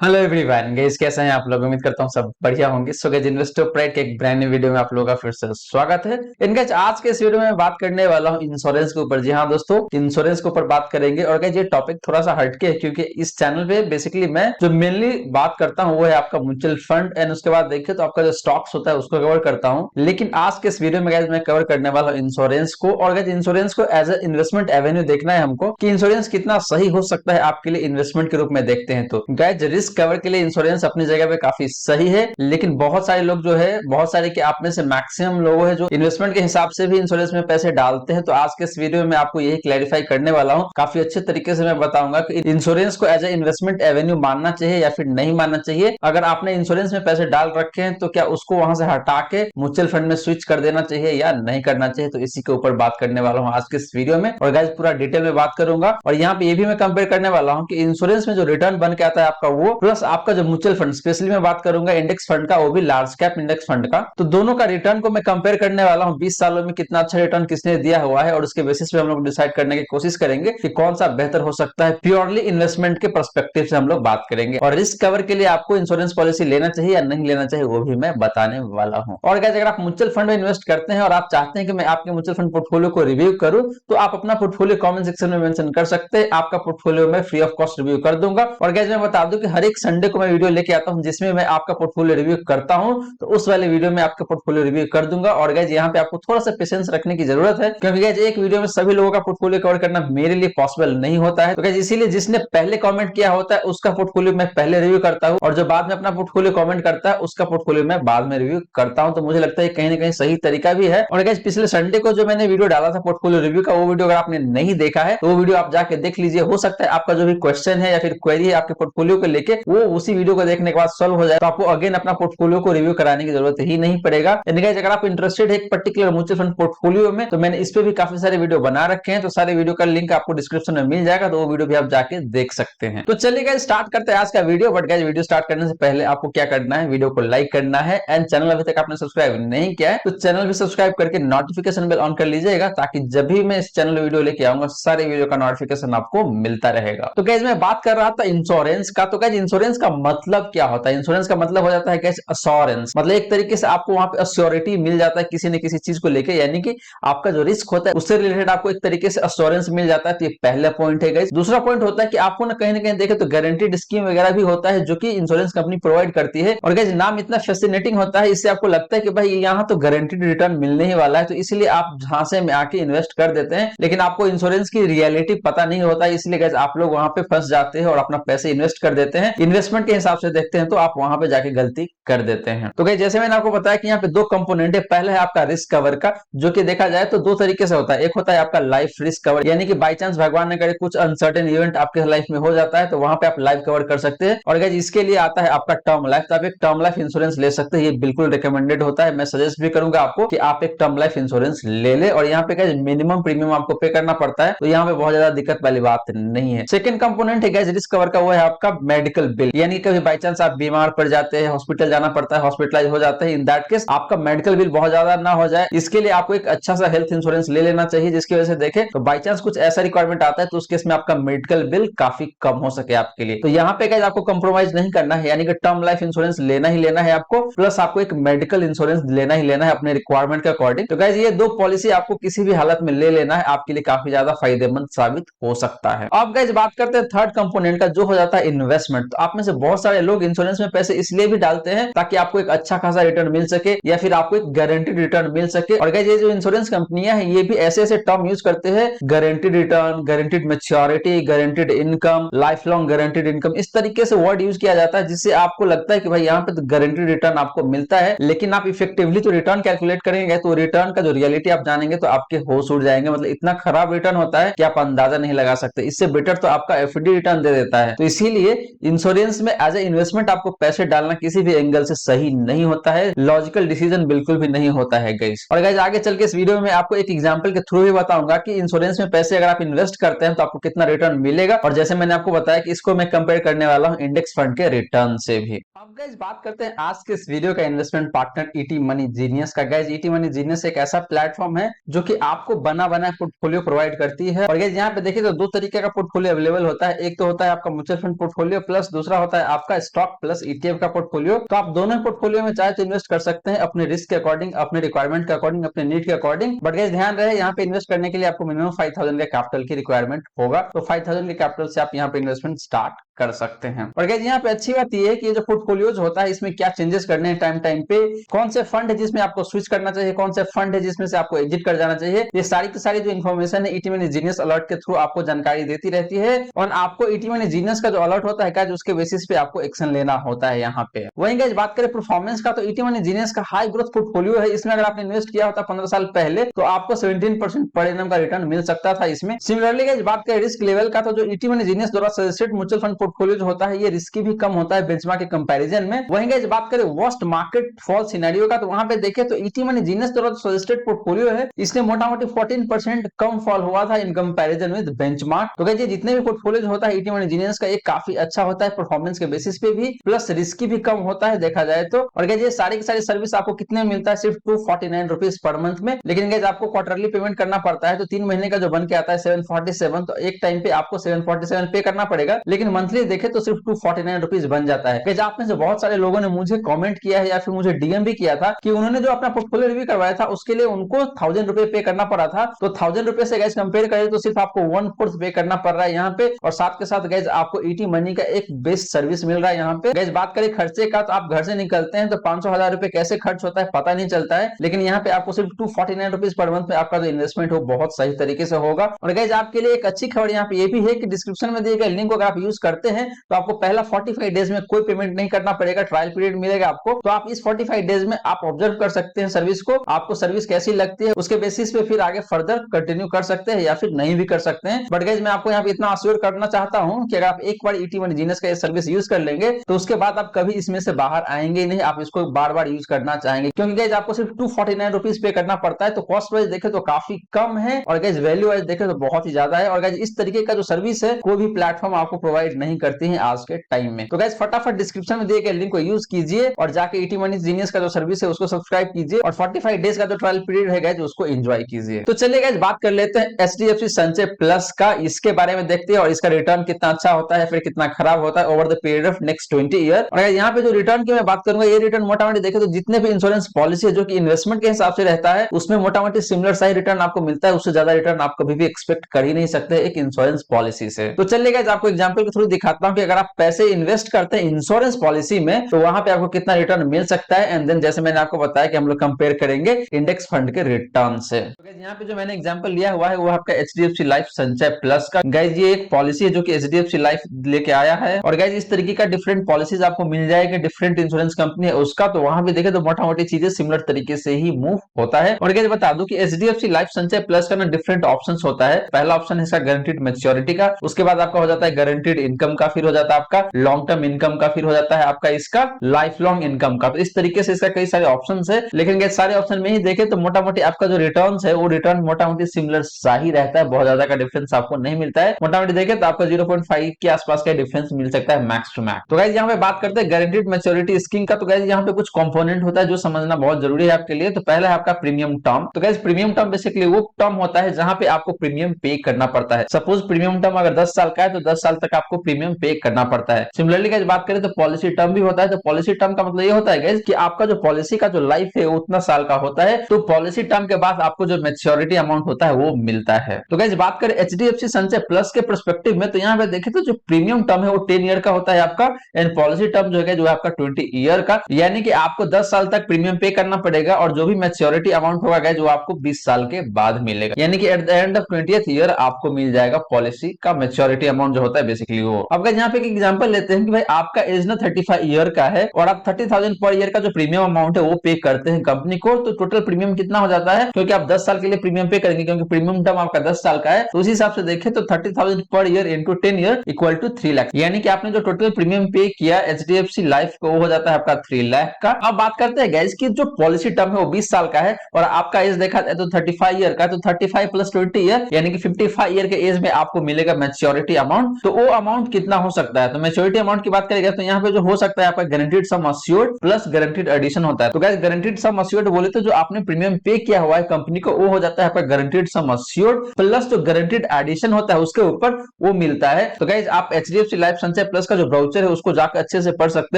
Hello everyone guys, कैसे हैं आप लोग। उम्मीद करता हूँ सब बढ़िया होंगे। सो गाइस, इन्वेस्टर प्राइड के एक ब्रांड न्यू वीडियो में आप लोगों का फिर से स्वागत है। गाइस, आज के इस वीडियो में बात करने वाला हूँ इंश्योरेंस के ऊपर। जी हाँ दोस्तों, इंश्योरेंस के ऊपर बात करेंगे। और गाइस, ये टॉपिक थोड़ा सा हटके है क्योंकि इस चैनल पे बेसिकली मैं जो मेनली बात करता हूँ वो है आपका म्यूचुअल फंड एंड उसके बाद देखिए तो आपका जो स्टॉक्स होता है उसको कवर करता हूँ। लेकिन आज के इस वीडियो में गाइस मैं कवर करने वाला हूँ इंश्योरेंस को। और गाइस, इंश्योरेंस को एज ए इन्वेस्टमेंट एवेन्यू देखना है हमको कि इंश्योरेंस कितना सही हो सकता है आपके लिए इन्वेस्टमेंट के रूप में देखते हैं। तो गाइस, रिस्क कवर के लिए इंश्योरेंस अपनी जगह पे काफी सही है, लेकिन बहुत सारे लोग जो है, बहुत सारे कि आप में से मैक्सिमम लोग है जो इन्वेस्टमेंट के हिसाब से भी इंश्योरेंस में पैसे डालते हैं। तो आज के इस वीडियो में आपको यही क्लैरिफाई करने वाला हूं। काफी अच्छे तरीके से मैं बताऊंगा कि इंश्योरेंस को एज ए इन्वेस्टमेंट एवेन्यू मानना चाहिए या फिर नहीं मानना चाहिए। अगर आपने इंश्योरेंस में पैसे डाल रखे हैं तो क्या उसको वहां से हटा के म्यूचुअल फंड में स्विच कर देना चाहिए या नहीं करना चाहिए। तो इसी के ऊपर बात करने वाला हूं आज के इस वीडियो में। और गाइस, पूरा डिटेल में बात करूंगा। और यहाँ पे ये भी मैं कंपेयर करने वाला हूं कि इंश्योरेंस में जो रिटर्न बन के आता है आपका वो, प्लस आपका जो म्यूचुअल फंड, स्पेशली मैं बात करूंगा इंडेक्स फंड का, वो भी लार्ज कैप इंडेक्स फंड का। तो दोनों का रिटर्न को मैं कंपेयर करने वाला हूं। 20 सालों में कितना अच्छा रिटर्न किसने दिया हुआ है और उसके बेसिस पे हम लोग डिसाइड करने की कोशिश करेंगे कि कौन सा बेहतर हो सकता है। प्योरली इन्वेस्टमेंट के पर्सपेक्टिव से हम लोग बात करेंगे। और रिस्क कवर के लिए आपको इंश्योरेंस पॉलिसी लेना चाहिए या नहीं लेना चाहिए वो भी मैं बताने वाला हूं। और गाइस, अगर आप म्यूचुअल फंड में इन्वेस्ट करते हैं और आप चाहते हैं कि मैं आपके म्यूचुअल फंड पोर्टफोलियो को रिव्यू करूं, तो आप अपना पोर्टफोलियो कमेंट सेक्शन में मेंशन कर सकते हैं। आपका पोर्टफोलियो में फ्री ऑफ कॉस्ट रिव्यू कर दूंगा। और गाइस, मैं बता दूं कि हर एक संडे को मैं वीडियो लेके आता हूं जिसमें मैं आपका पोर्टफोलियो रिव्यू करता हूं। तो उस वाले वीडियो में आपका पोर्टफोलियो रिव्यू कर दूंगा। और गाइस, यहाँ पे आपको थोड़ा सा पेशेंस रखने की जरूरत है क्योंकि गाइस, एक वीडियो में सभी लोगों का पोर्टफोलियो कवर करना मेरे लिए पॉसिबल नहीं होता है। तो गाइस, इसीलिए जिसने पहले कमेंट किया होता है उसका पोर्टफोलियो मैं पहले रिव्यू करता हूं, और जो बाद में अपना पोर्टफोलियो कमेंट करता है उसका पोर्टफोलियो मैं बाद में रिव्यू करता हूं। तो मुझे लगता है कहीं ना कहीं सही तरीका भी है। और गाइस, पिछले संडे को जो मैंने वीडियो डाला था पोर्टफोलियो रिव्यू का, वो वीडियो अगर आपने नहीं देखा है तो वो वीडियो आप जाके देख लीजिए। हो सकता है आपका जो भी क्वेश्चन है या फिर क्वेरी है आपके पोर्टफोलियो को लेके, वो उसी वीडियो को देखने के बाद सॉल्व हो जाए, तो आपको अगेन अपना पोर्टफोलियो को रिव्यू कराने की जरूरत ही नहीं पड़ेगा। यानी गाइस, अगर आप इंटरेस्टेड है एक पर्टिकुलर म्यूचुअल फंड पोर्टफोलियो में, तो मैंने इस पे भी काफी सारे वीडियो बना रखे हैं। तो सारे वीडियो का लिंक आपको डिस्क्रिप्शन में मिल जाएगा, तो वो वीडियो भी आप जाके देख सकते हैं। तो चलिए गाइस, स्टार्ट करते हैं आज का video. But guys, video start करने से पहले आपको क्या करना है, वीडियो को लाइक करना है एंड चैनल अभी तक आपने सब्सक्राइब नहीं किया है तो चैनल भी सब्सक्राइब करके नोटिफिकेशन बेल ऑन कर लीजिएगा, ताकि जब भी मैं इस चैनल वीडियो लेके आऊंगा सारे वीडियो का नोटिफिकेशन आपको मिलता रहेगा। तो गाइस, मैं बात कर रहा था इंश्योरेंस का। तो गाइस, इंश्योरेंस का मतलब क्या होता है? इंश्योरेंस का मतलब हो जाता है गाइस अश्योरेंस। मतलब एक तरीके से आपको वहां पे अश्योरिटी मिल जाता है किसी न किसी चीज को लेके, यानी कि आपका जो रिस्क होता है उससे रिलेटेड आपको एक तरीके से अश्योरेंस मिल जाता है। तो ये पहला पॉइंट है गाइस। दूसरा पॉइंट होता है कि आपको ना कहीं देखे तो गारंटीड स्कीम वगैरह भी होता है जो कि इंश्योरेंस कंपनी प्रोवाइड करती है। और गाइस, नाम इतना फैसिनेटिंग होता है, इससे आपको लगता है कि भाई यहाँ तो गारंटीड रिटर्न मिलने ही वाला है, तो इसलिए आप झांसे में आके इन्वेस्ट कर देते हैं। लेकिन आपको इंश्योरेंस की रियलिटी पता नहीं होता है, इसलिए गाइस आप लोग वहां पे फंस जाते हैं और अपना पैसे इन्वेस्ट कर देते हैं। इन्वेस्टमेंट के हिसाब से देखते हैं तो आप वहां पे जाके गलती कर देते हैं। तो गाइस, जैसे मैंने आपको बताया कि यहाँ पे दो कंपोनेंट है। पहला है आपका रिस्क कवर का, जो कि देखा जाए तो दो तरीके से होता है। एक होता है आपका लाइफ रिस्क कवर, यानी कि बाई चांस भगवान ने करे कुछ अनसर्टेन इवेंट आपके लाइफ में हो जाता है तो वहां पे आप लाइफ कवर कर सकते हैं। और गाइस, इसके लिए आता है आपका टर्म लाइफ। तो आप एक टर्म लाइफ इंश्योरेंस ले सकते हैं, ये बिल्कुल रिकमेंडेड होता है। मैं सजेस्ट भी करूंगा आपको कि आप एक टर्म लाइफ इंश्योरेंस ले ले। और यहाँ पे गाइस, मिनिमम प्रीमियम आपको पे करना पड़ता है, तो यहाँ पे बहुत ज्यादा दिक्कत वाली बात नहीं है। सेकंड कंपोनेंट है गाइस रिस्क कवर का, वो है आपका मेडिकल बिल। यानी कभी बाई चांस आप बीमार पड़ जाते हैं, हॉस्पिटल जाना पड़ता है, हॉस्पिटलाइज हो जाते हैं, इन दैट केस आपका मेडिकल बिल बहुत ज्यादा ना हो जाए, इसके लिए आपको एक अच्छा सा हेल्थ इंश्योरेंस ले लेना चाहिए, जिसकी वजह से देखें तो बाई चांस कुछ ऐसा रिक्वायरमेंट आता है तो उस केस में आपका मेडिकल बिल काफी कम हो सके आपके लिए। तो यहाँ पे गाइस आपको कंप्रोमाइज नहीं करना है, यानी कि टर्म लाइफ इंश्योरेंस लेना ही लेना है आपको, प्लस आपको एक मेडिकल इंश्योरेंस लेना ही लेना है अपने रिक्वायरमेंट के अकॉर्डिंग। तो गाइस, ये दो पॉलिसी आपको किसी भी हालत में ले लेना है, आपके लिए काफी ज्यादा फायदेमंद साबित हो सकता है। अब गाइस, बात करते हैं थर्ड कंपोनेंट का, जो हो जाता है इन्वेस्टमेंट। तो आप में से बहुत सारे लोग इंश्योरेंस में पैसे इसलिए भी डालते हैं ताकि आपको एक अच्छा खासा रिटर्न मिल सके या फिर आपको एक गारंटीड रिटर्न मिल सके। और गाइस, ये जो इंश्योरेंस कंपनियां हैं ये भी ऐसे ऐसे टर्म यूज करते हैं, guaranteed return, guaranteed maturity, guaranteed income, life long guaranteed income, इस तरीके से वर्ड यूज किया जाता है जिससे आपको लगता है कि भाई यहाँ पे तो गारंटीड रिटर्न आपको मिलता है, लेकिन आप इफेक्टिवली तो रिटर्न कैलकुलेट करेंगे तो रिटर्न का जो रियलिटी आप जानेंगे तो आपके होश उड़ जाएंगे। मतलब इतना खराब रिटर्न होता है कि आप अंदाजा नहीं लगा सकते। इससे बेटर तो आपका एफडी रिटर्न दे देता है। तो इसीलिए इंश्योरेंस में एज ए इन्वेस्टमेंट आपको पैसे डालना किसी भी एंगल से सही नहीं होता है, लॉजिकल डिसीजन बिल्कुल भी नहीं होता है गाइस। और गाइस, आगे चल के इस वीडियो में आपको एक एग्जांपल के थ्रू भी बताऊंगा कि इंश्योरेंस में पैसे अगर आप इन्वेस्ट करते हैं तो आपको कितना रिटर्न मिलेगा। और जैसे मैंने आपको बताया कि इसको मैं कंपेयर करने वाला हूं इंडेक्स फंड के रिटर्न से भी। अब गाइस, बात करते हैं आज के इस वीडियो का investment partner ET money genius का। गाइस, ईटी मनी जीनियस एक ऐसा प्लेटफॉर्म है जो कि आपको बना बना पोर्टफोलियो प्रोवाइड करती है। और गाइस, यहाँ पे देखिए तो दो तरीके का पोर्टफोलियो अवेलेबल होता है। एक तो होता है आपका म्यूचुअल फंड पोर्टफोलियो, प्लस दूसरा होता है आपका स्टॉक प्लस ईटीएफ का पोर्टफोलियो। तो आप दोनों पोर्टफोलियो में चाहे तो इन्वेस्ट कर सकते हैं अपने रिस्क के अकॉर्डिंग, अपने रिक्वायरमेंट के अकॉर्डिंग, अपने नीड के अकॉर्डिंग। बट गाइस ध्यान रहे यहाँ पे इन्वेस्ट करने के लिए आपको मिनिमम 5000 का कैपिटल की रिक्वायरमेंट होगा। तो 5000 के कैपिटल से आप यहाँ पे इन्वेस्टमेंट स्टार्ट कर सकते हैं। और गाइस यहाँ पे अच्छी बात यह है कि ये जो पोर्टफोलियोज होता है इसमें क्या चेंजेस करने हैं टाइम टाइम पे, कौन से फंड है जिसमें आपको स्विच करना चाहिए, कौन से फंड है जिसमें से आपको एग्जिट कर जाना चाहिए, ये सारी की सारी जो इन्फॉर्मेशन है ईटी मनी जीनियस अलर्ट के थ्रू आपको जानकारी देती रहती है। और आपको ईटी मनी जीनियस का जो अलर्ट होता है गाइस उसके बेसिस पे आपको एक्शन लेना होता है यहाँ पे। वहीं गाइस बात करें परफॉर्मेंस का, तो ईटी मनी जीनियस का हाई ग्रोथ पोर्टफोलियो है। इसमें अगर आपने इन्वेस्ट किया होता 15 साल पहले तो आपको 17% पर एनम का रिटर्न मिल सकता था इसमें। सिमिलरली गाइस बात करें रिस्क लेवल का, तो जो ईटी मनी जीनियस द्वारा सजेस्टेड म्यूचुअल फंड पोर्टफोलियो जो होता है ये रिस्की भी कम होता है बेंचमार्क के कंपैरिजन में। वहीं गाइस बात करें वर्स्ट मार्केट फॉल सिनेरियो का, तो वहां पे देखें तो ईटी मनी जीनियस द्वारा सजेस्टेड पोर्टफोलियो है इसने मोटा-मोटी 14% कम फॉल हुआ था इन कंपैरिजन विद बेंचमार्क। तो गाइस ये जितने भी पोर्टफोलियो होता है ईटी मनी जीनियस का एक काफी अच्छा होता है परफॉर्मेंस के बेसिस पे भी, प्लस रिस्की भी कम होता है देखा जाए तो। और गाइस ये सारी की सारी सर्विस आपको कितने में मिलता है, सिर्फ 249 रुपीज पर मंथ में। लेकिन गाइस आपको क्वार्टरली पेमेंट करना पड़ता है, तो 3 महीने का जो बन के आता है 747, तो एक टाइम पे आपको 747 पे करना पड़ेगा। लेकिन मंथली देखे तो सिर्फ 249 रुपीज बन जाता है। गाइस आप में से बहुत सारे लोगों ने मुझे कमेंट किया है या फिर मुझे डीएम भी किया था कि उन्होंने जो अपना पोर्टफोलियो रिव्यू करवाया था उसके लिए उनको 1000 रुपए पे करना पड़ा था। तो 1000 रुपए से गाइस कंपेयर करें तो सिर्फ आपको 1/4 पे करना पड़ रहा है यहाँ पे। और साथ के साथ गाइस आपको ईटी मनी का एक बेस्ट सर्विस मिल रहा है यहाँ पे। गाइस बात करें खर्चे का, तो आप घर से निकलते हैं तो 500,000 रुपए कैसे खर्च होता है पता नहीं चलता है, लेकिन यहाँ पे आपको सिर्फ 249 रुपीज पर मंथ में आपका जो इन्वेस्टमेंट हो बहुत सही तरीके से होगा। और गाइस आपके लिए एक अच्छी खबर यहाँ पे ये भी है कि डिस्क्रिप्शन में दिए गए लिंक को अगर आप यूज करते हैं तो आपको पहला 45 डेज में कोई पेमेंट नहीं करना पड़ेगा, ट्रायल पीरियड मिलेगा आपको। तो आप इस 45 डेज में आप ऑब्जर्व कर सकते हैं सर्विस को, आपको सर्विस कैसी लगती है उसके बेसिस पे फिर आगे फर्दर कंटिन्यू कर सकते हैं या फिर नहीं भी कर सकते हैं। बट गाइस मैं आपको यहाँ पे इतना अश्योर करना चाहता हूँ कि अगर आप एक बार ईटी मनी जीनियस का ये सर्विस यूज कर लेंगे तो उसके बाद आप कभी इसमें से बाहर आएंगे नहीं, आप इसको बार बार यूज करना चाहेंगे। क्योंकि गाइस आपको सिर्फ 249 रुपीज पे करना पड़ता है, तो कॉस्ट वाइज देखे तो काफी कम है और गाइस वैल्यू वाइज देखे तो बहुत ही ज्यादा है। और गाइस इस तरीके का जो सर्विस है कोई भी प्लेटफॉर्म आपको प्रोवाइड नहीं करती है आज के टाइम में। तो गाइस फटाफट डिस्क्रिप्शन में दिए गए लिंक को यूज कीजिए और जाके ईटी मनी जीनियस का जो सर्विस है उसको सब्सक्राइब कीजिए और 45 डेज का जो ट्रायल पीरियड है गाइस उसको एंजॉय कीजिए। तो चलिए गाइस बात कर लेते हैं एचडीएफसी संचय प्लस का, इसके बारे में देखते हैं और इसका रिटर्न कितना अच्छा होता है फिर कितना खराब होता है over the period of next 20 year. और यहाँ पे जो रिटर्न की मैं बात करूंगा ये रिटर्न मोटा-मोटी देखे तो जितने भी इंश्योरेंस पॉलिसी है जो कि इन्वेस्टमेंट के हिसाब से रहता है उसमें मोटा-मोटी सिमिलर सा ही रिटर्न आपको मिलता है, उससे ज्यादा रिटर्न आप कभी भी एक्सपेक्ट कर ही नहीं सकते एक इंश्योरेंस पॉलिसी से। तो चलिए गाइस आपको एग्जांपल के थ्रू दिखाता हूं कि अगर आप पैसे इन्वेस्ट करते हैं इंश्योरेंस पॉलिसी में तो वहां पे आपको कितना रिटर्न मिल सकता है। एंड देन जैसे मैंने आपको बताया कि हम लोग कंपेयर करेंगे इंडेक्स फंड के रिटर्न से। तो गाइस यहाँ पे जो मैंने एग्जांपल लिया हुआ है वो आपका एचडीएफसी लाइफ संचय प्लस का। गाइस ये एक पॉलिसी है जो कि एचडीएफसी लाइफ लेके आया है और गाइस इस तरीके का डिफरेंट पॉलिसीज आपको मिल जाएगी, डिफरेंट इंश्योरेंस कंपनी है उसका। तो वहां भी देखे तो मोटा-मोटी चीजें सिमिलर तरीके से ही मूव होता है। और गाइस बता दूं कि एचडीएफसी लाइफ संचय प्लस का ना डिफरेंट ऑप्शंस होता है। पहला ऑप्शन है इसका गारंटीड मैच्योरिटी का, उसके बाद आपका हो जाता है गारंटीड इनकम का, फिर हो जाता है आपका लॉन्ग टर्म इनकम का, फिर हो जाता है आपका इसका लाइफ लॉन्ग इनकम का। तो इस तरीके से इसका कई सारे ऑप्शंस है, लेकिन गाइस सारे ऑप्शन में ही देखे तो मोटा-मोटी आपका जो रिटर्न्स है वो रिटर्न मोटा-मोटी सिमिलर सा ही रहता है, बहुत ज्यादा का डिफरेंस आपको नहीं मिलता है। मोटा-मोटी देखे तो आपका 0.5 के आसपास का डिफरेंस मिल सकता है मैक्स टू मैक्स। तो गाइस यहाँ पे बात करते हैं गारंटीड मैच्योरिटी स्कीम का। तो गाइस यहाँ पे कुछ कंपोनेंट होता है जो समझना बहुत जरूरी है आपके लिए। तो पहला है आपका प्रीमियम टर्म। तो गाइस प्रीमियम टर्म बेसिकली वो टर्म होता है जहां पे आपको प्रीमियम पे करना पड़ता है। सपोज प्रीमियम टर्म अगर 10 साल का है तो 10 साल तक आपको प्रीमियम पे करना पड़ता है। सिमिलरली गाइस बात करें तो पॉलिसी टर्म भी होता है। तो पॉलिसी टर्म का मतलब ये होता है गाइस कि आपका जो पॉलिसी का जो लाइफ है उतना साल का होता है, तो पॉलिसी टर्म के बाद आपको जो मैच्योरिटी अमाउंट होता है वो मिलता है। तो गाइस बात करें एचडीएफसी संचय प्लस के पर्सपेक्टिव में, तो यहाँ पे देखें तो जो प्रीमियम टर्म है वो 10 ईयर का होता है आपका, एंड पॉलिसी टर्म जो है जो आपका 20 ईयर का, यानी कि आपको 10 साल तक प्रीमियम पे करना पड़ेगा और जो भी मैच्योरिटी अमाउंट होगा गाइस वो आपको 20 साल के बाद मिलेगा, यानी कि at the end of 20th year आपको मिल जाएगा पॉलिसी का मैच्योरिटी अमाउंट जो होता है बेसिकली वो। अब गाइस यहाँ पे एक एग्जांपल लेते हैं कि भाई आपका एज ना 35 ईयर का है और आप 30,000 पर ईयर का जो प्रीमियम अमाउंट है वो पे करते हैं कंपनी को, तो टोटल प्रीमियम कितना हो जाता है, क्योंकि आप 10 साल के लिए प्रीमियम पे करेंगे क्योंकि प्रीमियम टर्म आपका 10 साल का है, तो उसी हिसाब से देखें तो 30,000 per year into 10 year equal to 3 lakh, यानी कि आपने जो टोटल प्रीमियम पे किया एचडीएफसी लाइफ को वो हो जाता है आपका 3 लाख का। अब बात करते हैं गाइस कि जो पॉलिसी टर्म है वो 20 साल का है और आपका एज देखा है तो 35 ईयर का, तो 35 प्लस 20 ईयर यानी कि 55 ईयर के एज में आपको मिलेगा मैच्योरिटी अमाउंट। तो वो अमाउंट कितना हो सकता है। तो मैच्योरिटी अमाउंट की बात करेंगे तो यहाँ पे जो हो सकता है आपका गारंटीड सम अस्योर्ड प्लस गारंटीड एडिशन होता है। तो गाइस गारंटीड सम अस्योर्ड बोले तो जो आपने प्रीमियम पे किया हुआ है कंपनी को वो हो जाता है आपका गारंटीड सम अस्योर्ड प्लस जो गारंटीड एडिशन होता है उसके ऊपर वो मिलता है। तो गाइस आप एचडीएफसी लाइफ संचय प्लस का जो ब्राउचर है उसको जाकर अच्छे से पढ़ सकते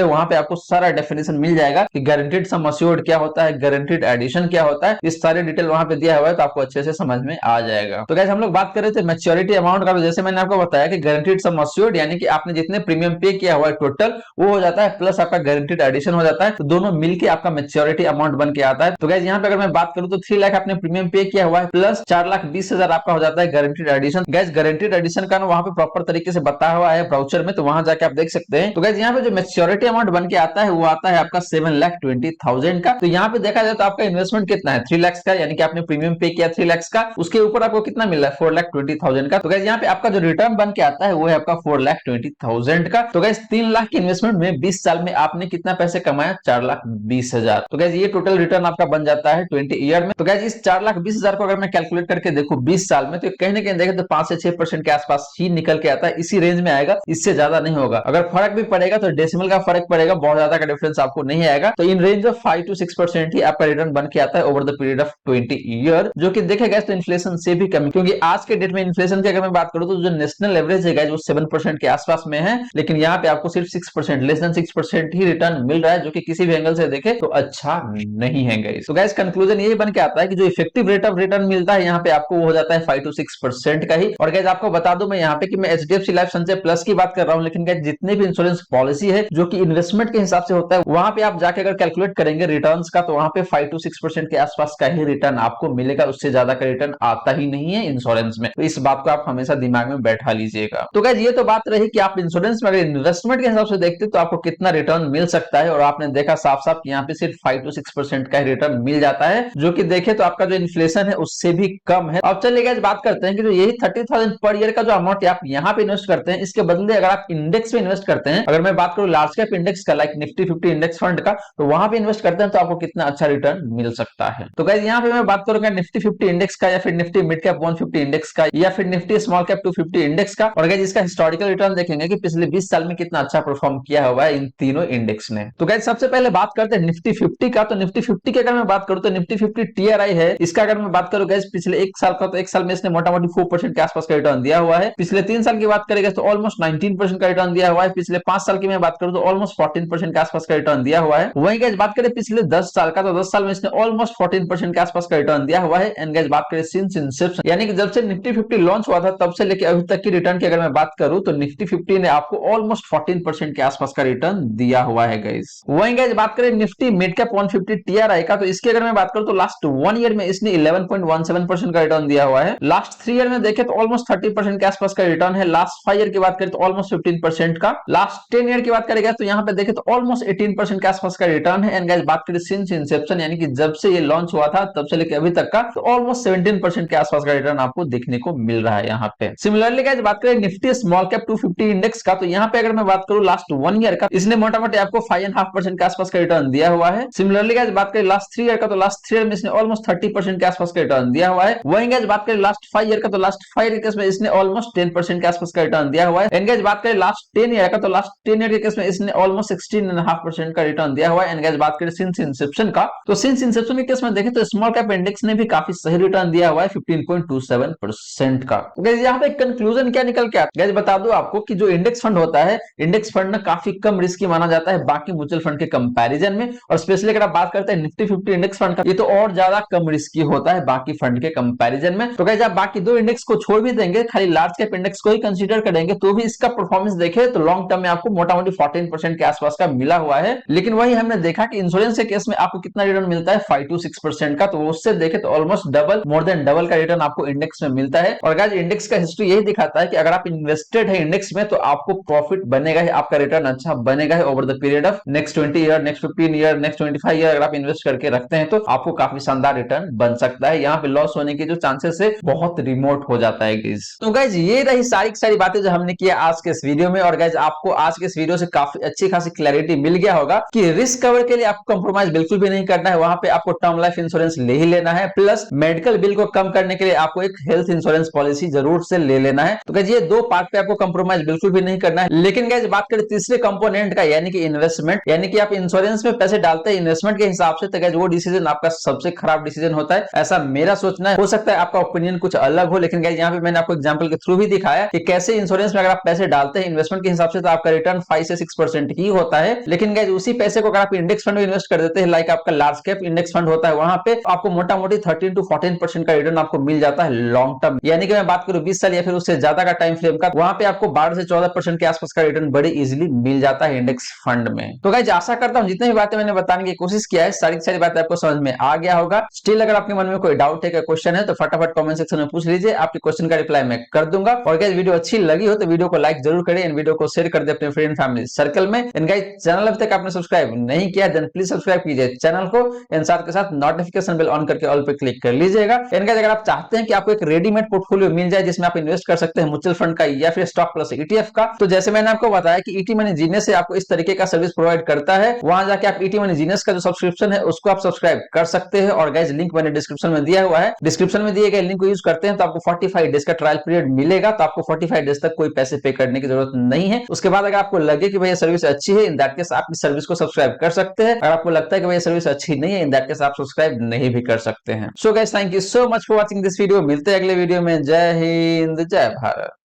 हैं, वहां पे आपको सारा डेफिनेशन मिल जाएगा कि गारंटीड सम अस्योर्ड क्या होता है, गारंटीड एडिशन क्या होता है, इस सारे डिटेल वहां पे दिया हुआ है तो आपको अच्छे से समझ में आ जाएगा। तो गाइस हम लोग बात कर रहे थे मैच्योरिटी अमाउंट का, तो जैसे मैंने आपको बताया कि गारंटीड सम अस्योर्ड यानी कि आपने जितने प्रीमियम पे किया हुआ है टोटल वो हो जाता है प्लस आपका गारंटीड एडिशन हो जाता है, तो दोनों मिलके आपका मैच्योरिटी अमाउंट बन के आता है। तो गाइस यहाँ पे अगर मैं बात करूं तो 3 लाख आपने प्रीमियम पे किया हुआ है प्लस 4,20,000 आपका हो जाता है guaranteed addition. Guys guaranteed addition का ना वहां पे प्रॉपर तरीके से बताया हुआ है ब्राउचर में, तो वहां जाके आप देख सकते हैं। तो गाइस यहाँ पे जो मैच्योरिटी अमाउंट बन के आता है वो आता है आपका 7,20,000 का। तो यहाँ पे देखा जाए तो आपका इन्वेस्टमेंट कितना है 3 लाख का, यानी कि आपने प्रीमियम पे किया 3 लाख का, उसके ऊपर आपको कितना मिल रहा है 4,20,000 का। तो गाइस यहाँ पे आपका जो रिटर्न बन के आता है वो है आपका 4,20,000 का। तो गाइस 3 लाख के इन्वेस्टमेंट में 20 साल में आपने कितना पैसे कमाया 4,20,000। तो गाइस ये टोटल रिटर्न आपका बन जाता है 20 ईयर में। तो गाइस इस 4,20,000 को अगर मैं कैलकुलेट करके देखूं 20 साल में तो कहीं ना कहीं देखें तो 5 से 6% के आसपास ही निकल के आता है, इसी रेंज में आएगा, इससे ज्यादा नहीं होगा। अगर फर्क भी पड़ेगा तो डेसिमल का फर्क पड़ेगा, बहुत ज्यादा का डिफरेंस आपको नहीं आएगा। तो इन रेंज ऑफ 5 to 6% ही आपका रिटर्न बन के आता है over the period of 20 year, जो कि देखेगा तो इन्फ्लेशन से भी कम, क्योंकि आज के डेट में इन्फ्लेशन की अगर मैं बात करूं तो जो नेशनल एवरेज है वो 7% के आसपास में है, लेकिन यहाँ पे आपको सिर्फ 6% लेस देन 6% ही रिटर्न मिल रहा है, जो कि किसी भी एंगल से देखे तो अच्छा नहीं है गाइस। तो गाइस कंक्लूजन यही बन के आता है कि जो इफेक्टिव रेट ऑफ रिटर्न मिलता है यहाँ पे आपको वो हो जाता है 5 to 6% का ही। और गाइस आपको बता दूं मैं यहाँ पे कि मैं एचडीएफसी लाइफ संचय प्लस की बात कर रहा हूँ, लेकिन गाइस जितने भी इंश्योरेंस पॉलिसी है जो कि इन्वेस्टमेंट के हिसाब से होता है वहां पे आप जाके अगर कैलकुलेट करेंगे रिटर्न्स का तो वहां पे 5 to 6% के आसपास का ही रिटर्न आपको मिलेगा, उससे ज्यादा का रिटर्न आता ही नहीं है इंश्योरेंस में। तो इस बात को आप हमेशा दिमाग में बैठा लीजिएगा। तो गाइस ये तो बात रही कि आप इंश्योरेंस में अगर इन्वेस्टमेंट के हिसाब से देखते तो आपको कितना रिटर्न मिल सकता है, और आपने देखा साफ साफ यहाँ पे सिर्फ 5 to 6% का रिटर्न मिल जाता है, जो कि देखे तो आपका जो इन्फ्लेशन है उससे भी कम है। अब चलिए गाइस बात करते हैं कि जो यही 30,000 पर ईयर का जो अमाउंट आप यहाँ पे इन्वेस्ट करते हैं, इसके बदले अगर आप इंडेक्स में इन्वेस्ट करते हैं, अगर मैं बात करूं लार्ज कैप इंडेक्स का लाइक निफ्टी 50 इंडेक्स फंड का, तो वहां पे इन्वेस्ट करते हैं तो आपको कितना अच्छा रिटर्न मिल सकता है। तो गाइस यहाँ पे मैं बात करूंगा निफ्टी 50 इंडेक्स का या फिर निफ्टी मिड कैप 150 इंडेक्स का या फिर निफ्टी स्मॉल कैप 250 इंडेक्स का, और गाइस इसका हिस्टोरिकल रिटर्न देखेंगे कि पिछले 20 साल में कितना अच्छा परफॉर्म किया हुआ है इन तीनों इंडेक्स ने। तो गाइस सबसे पहले बात करते हैं निफ्टी 50 का। तो निफ्टी 50 की अगर मैं बात करूं तो निफ्टी 50 टीआरआई है, इसका अगर मैं बात करूं गाइस पिछले एक साल का, तो एक साल में इसने मोटा मोटी 4% के आसपास का रिटर्न दिया हुआ है। पिछले 3 साल की बात करेंगे तो ऑलमोस्ट 19% का रिटर्न दिया हुआ है। पिछले 5 साल की मैं बात करूं तो ऑलमोस्ट 14% के आसपास का रिटर्न दिया हुआ है। वहीं गाइस बात करें पिछले 10 साल का, तो 10 साल में इसने ऑलमोस्ट 14% के आसपास का रिटर्न दिया हुआ है। एंड गाइस बात करें सिंस इंसेप्शन यानी कि जब से निफ्टी 50 लॉन्च हुआ था तब से लेकर अभी तक की रिटर्न की अगर मैं बात करूं तो निफ्टी 50 ने आपको ऑलमोस्ट 14% के आसपास का रिटर्न दिया हुआ है गाइस। वहीं गाइस बात करें निफ्टी मिड कैप 150 टीआरआई का, तो इसकी अगर मैं बात करूं तो लास्ट 1 ईयर में इसने 11.17% का रिटर्न दिया हुआ है। लास्ट 3 ईयर में देखें तो ऑलमोस्ट 30% के आसपास का रिटर्न है। लास्ट 5 ईयर की बात करें तो ऑलमोस्ट 15% का। लास्ट 10 ईयर की बात करेंगे तो यहाँ पे देखें तो ऑलमोस्ट 18% के आसपास का रिटर्न है। एंड गाइस बात करें सिंस इंसेप्शन यानी कि जब से ये लॉन्च हुआ था तब से लेकर अभी तक का, तो ऑलमोस्ट 17% के आसपास का रिटर्न आपको देखने को मिल रहा है यहाँ पे। सिमिलरली गाइस बात करें निफ्टी स्मॉल कैप 250 इंडेक्स का, तो यहाँ पे अगर मैं बात करूं लास्ट 1 ईयर का, इसने मोटा मोटी आपको 5.5% के आसपास का रिटर्न दिया हुआ है। सिमिलरली गाइस बात करें लास्ट 3 ईयर का, तो लास्ट 3 ईयर में इसने ऑलमोस्ट 30% के आसपास का रिटर्न दिया हुआ है। वहीं गाइस बात करें लास्ट 5 ईयर का, तो लास्ट 5 ईयर के केस में इसने ऑलमोस्ट 10% के आसपास का रिटर्न दिया हुआ है। एंड गाइस बात करें लास्ट 10 ईयर का, तो लास्ट 10 ईयर के केस में इसने ऑलमोस्ट 16.5% का रिटर्न दिया हुआ है। एंड गाइस बात करें सिंस इंसेप्शन का, तो सिंस इंसेप्शन के केस में देखें तो स्मॉल कैप इंडेक्स ने भी काफी सही रिटर्न दिया हुआ है 15.27% का। गाइस यहाँ पे कंक्लूजन क्या निकल के आता है, गाइस बता दूं आपको कि जो इंडेक्स फंड होता है, इंडेक्स फंड ना काफी कम रिस्की माना जाता है बाकी म्यूचुअल फंड के कंपैरिजन में, और स्पेशली अगर आप बात करते हैं निफ्टी 50 इंडेक्स फंड का, ये तो और ज्यादा कम रिस्की होता है बाकी फंड के कंपैरिजन में। तो गाइस आप बाकी दो इंडेक्स को छोड़ भी देंगे, खाली लार्ज कैप इंडेक्स को ही कंसीडर करेंगे, तो भी इसका परफॉर्मेंस देखे तो लॉन्ग टर्म में आपको मोटा मोटी 14% के आसपास का मिला हुआ है। लेकिन वही हमने देखा कि इंश्योरेंस के केस में आपको कितना रिटर्न मिलता है 5 to 6% का, तो उससे देखे तो almost double, more than double का रिटर्न आपको इंडेक्स में मिलता है। और गाइस इंडेक्स का हिस्ट्री यही दिखाता है कि अगर आप इन्वेस्टेड है इंडेक्स में तो आपको प्रॉफिट बनेगा ही, आपका रिटर्न अच्छा बनेगा है over the period of next 20 year, next 15 year, next 25 year. अगर आप इन्वेस्ट करके रखते हैं तो आपको काफी शानदार रिटर्न बन सकता है। यहाँ पे लॉस होने के जो चांसेस है बहुत रिमोट हो जाता है गाइस। तो गाइस ये रही सारी बातें जो हमने किया आज के इस वीडियो में, और गाइस आपको आज के इस वीडियो से काफी अच्छी खासी क्लैरिटी मिल गया होगा कि रिस्क कवर के लिए आपको कंप्रोमाइज बिल्कुल भी नहीं करना है, वहां पे आपको टर्म लाइफ इंश्योरेंस ले ही लेना है, प्लस मेडिकल बिल को कम करने के लिए आपको एक हेल्थ इंश्योरेंस पॉलिसी जरूर से ले लेना है। तो गाइस ये दो पार्ट पे आपको कंप्रोमाइज कॉम्प्रोमाइज बिल्कुल भी नहीं करना है। लेकिन गाइस बात करें तीसरे कंपोनेंट का, यानी कि इन्वेस्टमेंट, यानी कि आप इंश्योरेंस में पैसे डालते हैं इन्वेस्टमेंट के हिसाब से, तो गाइस वो डिसीजन आपका सबसे खराब डिसीजन होता है, ऐसा मेरा सोचना है। हो सकता है आपका ओपिनियन कुछ अलग हो, लेकिन गाइस यहाँ पे मैंने आपको एग्जांपल के थ्रू भी दिखाया कि कैसे इंश्योरेंस में अगर आप पैसे डालते हैं इन्वेस्टमेंट के हिसाब से तो आपका रिटर्न 5 से 6% ही होता है। लेकिन गाइस उसी पैसे को अगर आप इंडेक्स फंड में इन्वेस्ट कर देते हैं, लाइक आपका लार्ज कैप इंडेक्स फंड होता है, वहां पे आपको मोटा मोटी 13 to 14% का रिटर्न आपको मिल जाता है लॉन्ग टर्म। यानी कि मैं बात करूं 20 साल या फिर उससे ज्यादा का टाइम फ्रेम का, वहां पे आपको 12 से 14% के आसपास का रिटर्न बड़े इजीली मिल जाता है इंडेक्स फंड में। तो गाइस आशा करता हूं जितनी भी बातें मैंने बताने की कोशिश किया है सारी सारी बातें आपको समझ में आ गया होगा। स्टिल अगर आपके मन में कोई डाउट है, कोई क्वेश्चन है, तो फटाफट कमेंट सेक्शन में पूछ लीजिए, आपके क्वेश्चन का रिप्लाई मैं कर दूंगा। और गाइस वीडियो अच्छी लगी हो तो वीडियो को लाइक जरूर करें, इन वीडियो को शेयर कर दे अपने फ्रेंड फैमिली सर्कल में। एंड गाइस चैनल अभी तक आपने सब्सक्राइब नहीं किया देन प्लीज सब्सक्राइब कीजिए चैनल को, एंड साथ के साथ नोटिफिकेशन बेल ऑन करके ऑल पे क्लिक कर लीजिएगा। एंड गाइस अगर आप चाहते हैं कि आपको एक रेडीमेड पोर्टफोलियो मिल जाए जिसमें आप इन्वेस्ट कर सकते हैं म्यूचुअल फंड का या फिर स्टॉक प्लस ईटीएफ का, तो जैसे मैंने आपको बताया कि ईटी मनी जीनियस से आपको इस तरीके का सर्विस प्रोवाइड करता है, वहां जाके आप ईटी मनी जीनियस का जो सब्सक्रिप्शन है उसको आप सब्सक्राइब कर सकते हैं। और गाइस लिंक मैंने डिस्क्रिप्शन में दिया हुआ है, डिस्क्रिप्शन में दिए गए लिंक को यूज करते हैं तो आपको 45 डेज का ट्रायल पीरियड मिलेगा, तो आपको 45 डेज तक कोई पैसे पे करने की जरूरत नहीं है। उसके बाद अगर आपको लगे कि भैया सर्विस अच्छी है, इन दैट केस आप इस सर्विस को सब्सक्राइब कर सकते हैं। अगर आपको लगता है कि भैया सर्विस अच्छी नहीं है, इन दैट केस आप सब्सक्राइब नहीं भी कर सकते हैं। So guys thank you so much for watching this video, मिलते हैं अगले वीडियो में। जय हिंद जय भारत।